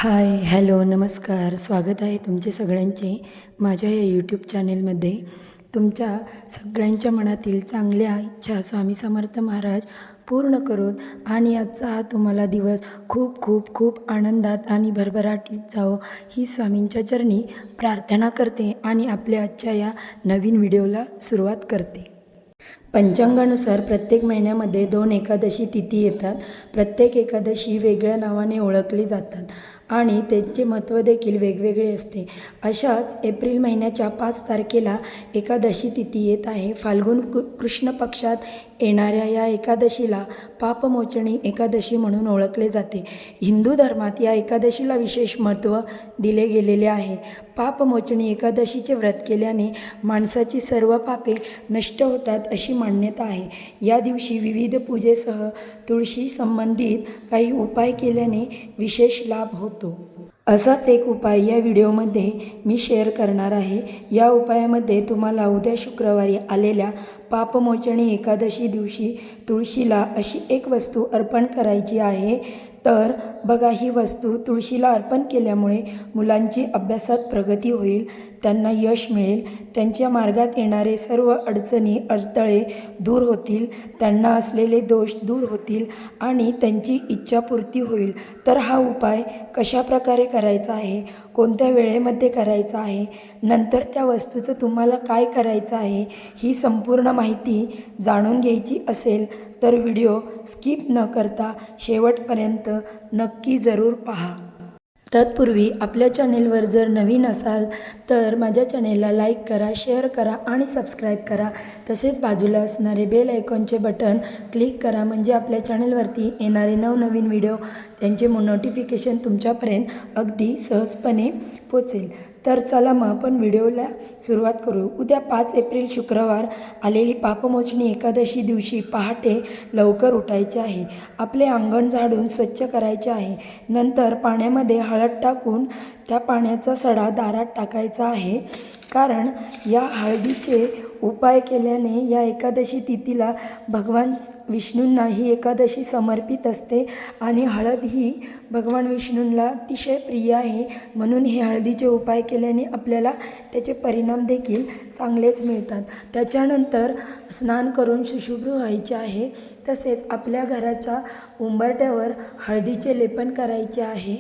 हाय, hello, नमस्कार. स्वागत आहे तुमचे सगळ्यांचे माझ्या या यूट्यूब चॅनेलमध्ये. तुमच्या सगळ्यांच्या मनातील चांगल्या इच्छा स्वामी समर्थ महाराज पूर्ण करोत आणि आजचा हा तुम्हाला दिवस खूप खूप खूप आनंदात आणि भरभराटीत जावो ही स्वामींच्या चरणी प्रार्थना करते आणि आपल्या आजच्या या नवीन व्हिडिओला सुरुवात करते. पंचांगानुसार प्रत्येक महिन्यामध्ये 2 एकादशी तिथी येतात. प्रत्येक एकादशी वेगळ्या नावाने ओळखली जातात आणि त्यांचे महत्त्व देखील वेगवेगळे असते. अशाच एप्रिल महिन्याच्या 5 तारखेला एकादशी तिथी येत आहे. फाल्गुन कृष्ण पक्षात येणाऱ्या या एकादशीला पापमोचनी एकादशी म्हणून ओळखले जाते. हिंदू धर्मात या एकादशीला विशेष महत्त्व दिले गेलेले आहे. पापमोचनी एकादशीचे व्रत केल्याने माणसाची सर्व पापे नष्ट होतात अशी मान्यता आहे. या दिवशी विविध पूजेसह तुळशी संबंधित काही उपाय केल्याने विशेष लाभ होतो. असाच एक उपाय या व्हिडिओमध्ये मी शेअर करणार आहे. या उपायामध्ये तुम्हाला उद्या शुक्रवारी आलेल्या पापमोचनी एकादशी दिवशी तुळशीला अशी एक वस्तू अर्पण करायची आहे. तर बघा, ही वस्तू तुळशीला अर्पण केल्यामुळे मुलांची अभ्यासात प्रगती होईल, त्यांना यश मिळेल, त्यांच्या मार्गात येणारे सर्व अडचणी अडथळे दूर होतील, त्यांना असलेले दोष दूर होतील आणि त्यांची इच्छापूर्ती होईल. तर हा उपाय कशाप्रकारे करायचा आहे, कोणत्या वेळेमध्ये करायचा आहे, नंतर त्या वस्तूचं तुम्हाला काय करायचं आहे, ही संपूर्ण माहिती जाणून घ्यायची असेल तर व्हिडिओ स्किप न करता शेवटपर्यंत नक्की जरूर पहा. तत्पूर्वी आपल्या चॅनेलवर जर नवीन असाल तर माझ्या चॅनेलला लाईक करा, शेअर करा आणि सबस्क्राईब करा. तसेच बाजूला असणारे बेल आयकॉनचे बटन क्लिक करा, म्हणजे आपल्या चॅनेलवरती येणारे नवनवीन व्हिडिओ त्यांचे नोटिफिकेशन तुमच्यापर्यंत अगदी सहजपणे पोचेल. तर चला मग आपण व्हिडिओला सुरुवात करू. उद्या 5 एप्रिल शुक्रवार आलेली पापमोचनी एकादशी दिवशी पहाटे लवकर उठायचे आहे. आपले अंगण झाडून स्वच्छ करायचे आहे. नंतर पाण्यामध्ये हळद टाकून त्या पाण्याचा सडा दारात टाकायचा आहे. कारण या हळदीचे उपाय केल्याने या एकादशी तिथीला भगवान विष्णूंना ही एकादशी समर्पित असते आणि हळद ही भगवान विष्णूंना अतिशय प्रिय आहे. म्हणून हे हळदीचे उपाय केल्याने आपल्याला त्याचे परिणाम देखील चांगलेच मिळतात. त्याच्यानंतर स्नान करून शुचिर्भूत व्हायचे आहे. तसेच आपल्या घराच्या उंबरठ्यावर हळदीचे लेपन करायचे आहे.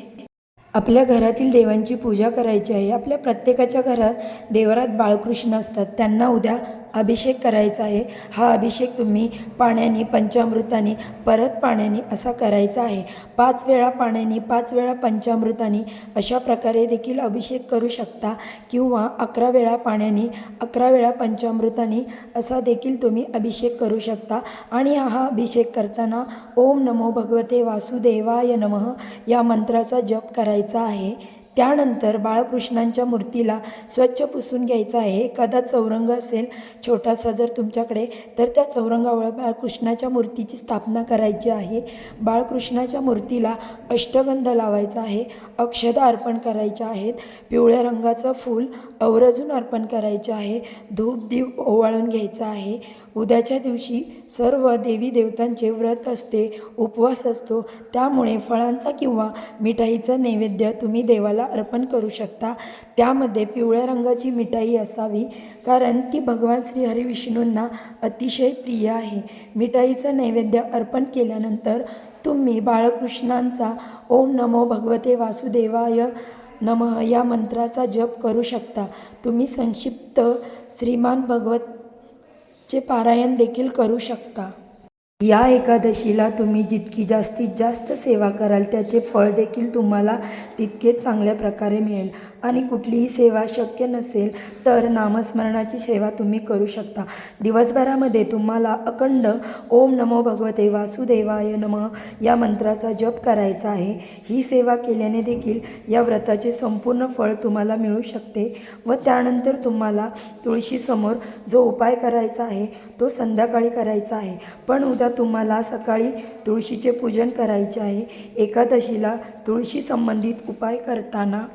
आपल्या घरातील देवांची पूजा करायची आहे. आपल्या प्रत्येकाच्या घरात देवरात बाळकृष्ण असतात, त्यांना उद्या अभिषेक करायचा आहे. हा अभिषेक तुम्ही पाण्याने, पंचामृताने, परत पाण्याने असा करायचा आहे. 5 वेळा पाण्याने, 5 वेळा पंचामृताने अशा प्रकारे देखील अभिषेक करू शकता किंवा 11 वेळा पाण्याने, 11 वेळा पंचामृताने असा देखील तुम्ही अभिषेक करू शकता. आणि हा अभिषेक करताना ओम नमो भगवते वासुदेवाय नमः या मंत्राचा जप करायचा आहे. त्यानंतर बाळकृष्णांच्या मूर्तीला स्वच्छ पुसून घ्यायचं आहे. एखादा चौरंग असेल छोटासा जर तुमच्याकडे, तर त्या चौरंगावर बाळकृष्णाच्या मूर्तीची स्थापना करायची आहे. बाळकृष्णाच्या मूर्तीला अष्टगंध लावायचा आहे. अक्षता अर्पण करायच्या आहेत. पिवळ्या रंगाचं फूल आवर्जून अर्पण करायचे आहे. धूप दीप ओवाळून घ्यायचा आहे. उद्याच्या दिवशी सर्व देवी देवतांचे व्रत असते, उपवास असतो, त्यामुळे फळांचा किंवा मिठाईचा नैवेद्य तुम्ही देवाला अर्पण करू शकता. त्यामध्ये पिवळ्या रंगाची मिठाई असावी, कारण ती भगवान श्री हरी विष्णूंना अतिशय प्रिय आहे. मिठाईचा नैवेद्य अर्पण केल्यानंतर तुम्ही बाळकृष्णांचा ओम नमो भगवते वासुदेवाय नमः या मंत्राचा जप करू शकता. तुम्ही संक्षिप्त श्रीमान भगवतचे पारायण देखील करू शकता. या एकादशीला तुम्ही जितकी जास्तीत जास्त सेवा कराल त्याचे फळ देखील तुम्हाला तितकेच चांगल्या प्रकारे मिळेल. आणि कुठलीही सेवा शक्य नसेल तर नामस्मरणाची सेवा तुम्ही करू शकता. दिवसभरामध्ये तुम्हाला अखंड ओम नमो भगवते वासुदेवाय नमः या मंत्राचा जप करायचा आहे. ही सेवा केल्याने देखील या व्रताचे संपूर्ण फळ तुम्हाला मिळू शकते. व त्यानंतर तुम्हाला तुळशीसमोर जो उपाय करायचा आहे तो संध्याकाळी करायचा आहे. पण उद्या तुम्हाला सकाळी तुळशीचे पूजन करायचे आहे. एकादशीला तुळशी संबंधित उपाय करताना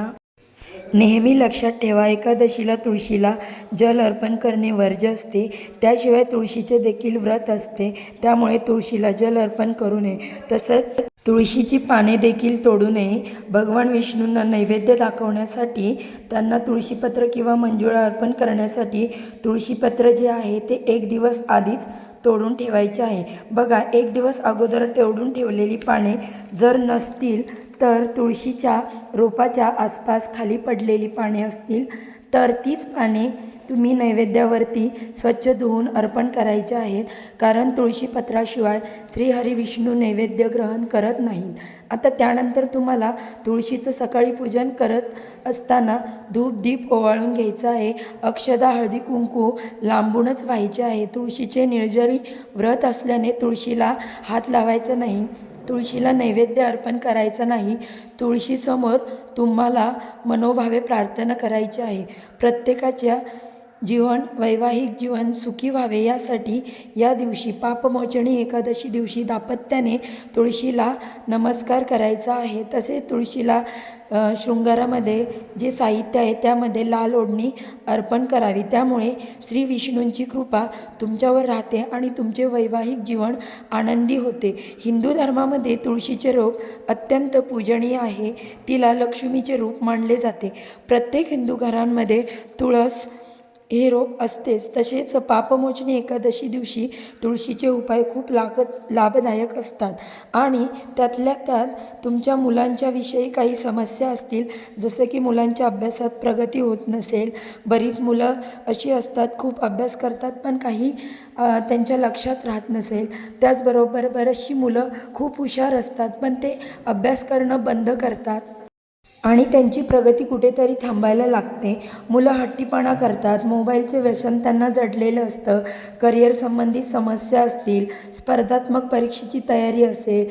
नेहमी लक्षात ठेवा, एकादशीला तुळशीला जल अर्पण करणे वर्ज्य असते. त्याशिवाय तुळशीचे देखील व्रत असते, त्यामुळे तुळशीला जल अर्पण करू नये. तसंच तुळशीची पाने देखील तोडू नये. भगवान विष्णूंना नैवेद्य दाखवण्यासाठी त्यांना तुळशीपत्र किंवा मंजुळा अर्पण करण्यासाठी तुळशीपत्र जे आहे ते 1 दिवस आधीच तोडून ठेवायचे आहे. बघा, 1 दिवस अगोदर तोडून ठेवलेली पाने जर नसतील तर तुळशीच्या रोपाच्या आसपास खाली पडलेली पाने असतील तर तीच पाने तुम्ही नैवेद्यावरती स्वच्छ धुवून अर्पण करायचे आहेत. कारण तुळशीपत्राशिवाय श्रीहरी विष्णू नैवेद्य ग्रहण करत नाहीत. आता त्यानंतर तुम्हाला तुळशीचं सकाळी पूजन करत असताना धूप दीप ओवाळून घ्यायचं आहे. अक्षदा हळदी कुंकू लांबूनच व्हायचे आहे. तुळशीचे निर्जरी व्रत असल्याने तुळशीला हात लावायचा नाही. तुळशीला नैवेद्य अर्पण करायचा नाही. तुळशीसमोर तुम्हाला मनोभावे प्रार्थना करायची आहे. प्रत्येकाच्या वैवाहिक जीवन सुखी व्हावे यासाठी या दिवशी पापमोचनी एकादशी दिवशी दाम्पत्याने तुळशीला नमस्कार करायचा आहे. तसेच तुळशीला शृंगारामध्ये जे साहित्य आहे त्यामध्ये लाल ओढणी अर्पण करावी. त्यामुळे श्री विष्णूंची कृपा तुमच्यावर राहते आणि तुमचे वैवाहिक जीवन आनंदी होते. हिंदू धर्मामध्ये तुळशीचे रोप अत्यंत पूजनीय आहे. तिला लक्ष्मीचे रूप मानले जाते. प्रत्येक हिंदू घरांमध्ये तुळस हे रोप असतेच. तसेच पापमोचनी एकादशी दिवशी तुळशीचे उपाय खूप लाभदायक असतात. आणि त्यातल्या त्यात तुमच्या मुलांच्या विषयी काही समस्या असतील, जसं की मुलांच्या अभ्यासात प्रगती होत नसेल. बरीच मुलं अशी असतात, खूप अभ्यास करतात पण काही त्यांच्या लक्षात राहत नसेल. त्याचबरोबर बरीचशी मुलं खूप हुशार असतात पण ते अभ्यास करणं बंद करतात आणि त्यांची प्रगती कुठेतरी थांबायला लागते. मुलं हट्टीपणा करतात. मोबाईलचे व्यसन त्यांना जडलेलं असतं. करिअर संबंधित समस्या असतील, स्पर्धात्मक परीक्षेची तयारी असेल,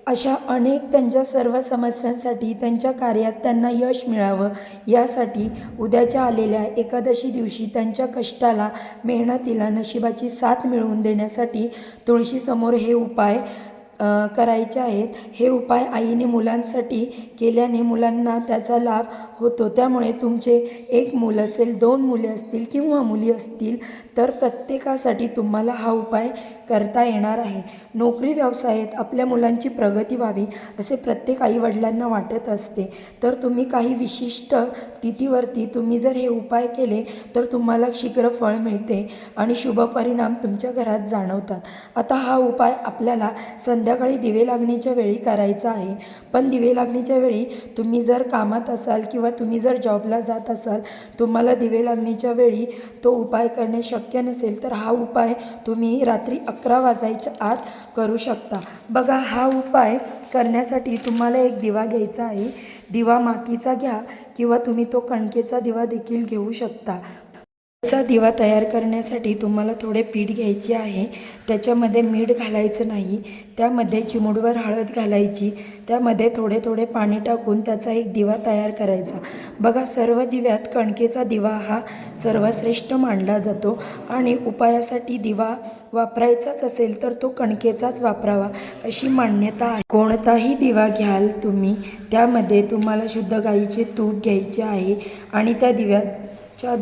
अशा अनेक त्यांच्या सर्व समस्यांसाठी त्यांच्या कार्यात त्यांना यश मिळावं यासाठी उद्याच्या आलेल्या एकादशी दिवशी त्यांच्या कष्टाला, मेहनतीला नशिबाची साथ मिळवून देण्यासाठी तुळशीसमोर हे उपाय करायचे आहेत. हे उपाय आईने मुलांसाठी केल्याने मुलांना त्याचा लाभ होतो. त्यामुळे तुमचे 1 मूल असेल, 2 मुले असतील किंवा मुली असतील तर प्रत्येकासाठी तुम्हाला हा उपाय करता येणार आहे. नोकरी व्यवसायात आपल्या मुलांची प्रगती व्हावी असे प्रत्येक आईवडिलांना वाटत असते. तर तुम्ही काही विशिष्ट तिथीवरती तुम्ही जर हे उपाय केले तर तुम्हाला शीघ्र फळ मिळते आणि शुभ परिणाम तुमच्या घरात जाणवतात. आता हा उपाय आपल्याला संध्याकाळी दिवे लागण्याच्या वेळी करायचा आहे. पण दिवे लागण्याच्या वेळी तुम्ही जर कामात असाल किंवा तुम्ही जर जॉबला जात असाल, तुम्हाला दिवे लागण्याच्या वेळी तो उपाय करणे शक्य नसेल तर हा उपाय तुम्ही रात्री 11 वाजायच्या आत करू शकता. बघा, हा उपाय करण्यासाठी तुम्हाला एक दिवा घ्यायचा आहे. दिवा मातीचा घ्या किंवा तुम्ही तो कणकेचा दिवा देखील घेऊ शकता. चा दिवा तयार करण्यासाठी तुम्हाला थोडे पीठ घ्यायचे आहे. त्याच्यामध्ये मीठ घालायचं नाही. त्यामध्ये चिमूटभर हळद घालायची. त्यामध्ये थोडे थोडे पाणी टाकून त्याचा एक दिवा तयार करायचा. बघा, सर्व दिव्यात कणकेचा दिवा हा सर्वश्रेष्ठ मानला जातो आणि उपायासाठी दिवा वापरायचाच असेल तर तो कणकेचाच वापरावा अशी मान्यता आहे. कोणताही दिवा घ्याल तुम्ही, त्यामध्ये तुम्हाला शुद्ध गाईचे तूप घ्यायचे आहे आणि त्या दिव्यात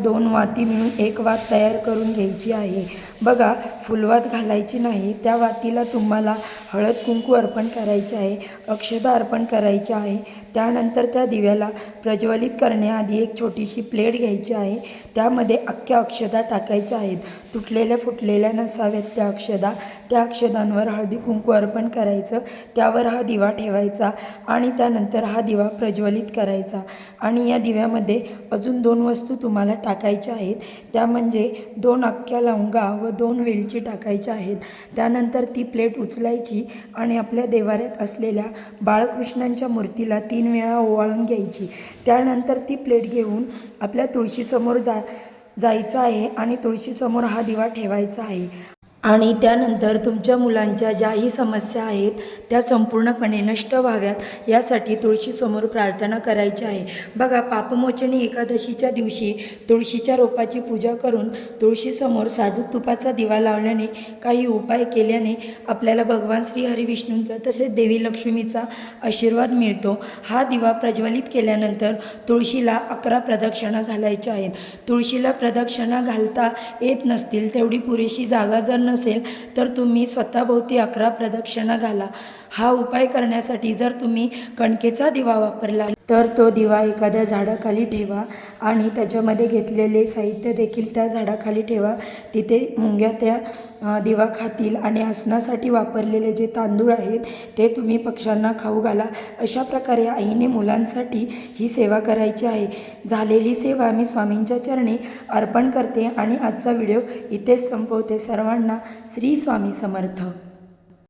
2 वाती मिळून 1 वात तयार करून घ्यायची आहे. बघा, फुलवात घालायची नाही. त्या वातीला तुम्हाला हळद कुंकू अर्पण करायचे आहे, अक्षता अर्पण करायची आहे. त्यानंतर त्या दिव्याला प्रज्वलित करण्याआधी एक छोटीशी प्लेट घ्यायची आहे. त्यामध्ये अख्ख्या अक्षता टाकायच्या आहेत. तुटलेल्या फुटलेल्या नसाव्यात त्या अक्षता. त्या अक्षतांवर हळदी कुंकू अर्पण करायचं. त्यावर हा दिवा ठेवायचा आणि त्यानंतर हा दिवा प्रज्वलित करायचा. आणि या दिव्यामध्ये अजून 2 वस्तू तुम्हाला टाकायच्या आहेत. त्या म्हणजे 2 अख्ख्या लवंगा व 2 वेलची टाकायच्या आहेत. त्यानंतर ती प्लेट उचलायची आणि आपल्या देवाऱ्यात असलेल्या बाळकृष्णांच्या मूर्तीला 3 वेळा ओवाळून घ्यायची. त्यानंतर ती प्लेट घेऊन आपल्या तुळशीसमोर जायचं आहे आणि तुळशीसमोर हा दिवा ठेवायचा आहे. आणि त्यानंतर तुमच्या मुलांच्या ज्याही समस्या आहेत त्या संपूर्णपणे नष्ट व्हाव्यात यासाठी तुळशीसमोर प्रार्थना करायची आहे. बघा, पापमोचनी एकादशीच्या दिवशी तुळशीच्या रोपाची पूजा करून तुळशीसमोर साजूक तुपाचा दिवा लावल्याने, काही उपाय केल्याने आपल्याला भगवान श्री हरिविष्णूंचा तसेच देवी लक्ष्मीचा आशीर्वाद मिळतो. हा दिवा प्रज्वलित केल्यानंतर तुळशीला 11 प्रदक्षिणा घालायच्या आहेत. तुळशीला प्रदक्षिणा घालता येत नसतील, तेवढी पुरेशी जागा जर नसेल तर तुम्ही स्वतःभोवती 11 प्रदक्षिणा घाला. हा उपाय करण्यासाठी जर तुम्ही कणकेचा दिवा वापरला तर तो दिवा एखाद्या झाडाखाली ठेवा आणि त्याच्यामध्ये घेतलेले साहित्य देखील त्या झाडाखाली ठेवा. तिथे मुंग्या त्या दिवा खातील आणि आसनासाठी वापरलेले जे तांदूळ आहेत ते तुम्ही पक्ष्यांना खाऊ घाला. अशा प्रकारे आईने मुलांसाठी ही सेवा करायची आहे. झालेली सेवा मी स्वामींच्या चरणी अर्पण करते आणि आजचा व्हिडिओ इथेच संपवते. सर्वांना श्री स्वामी समर्थ.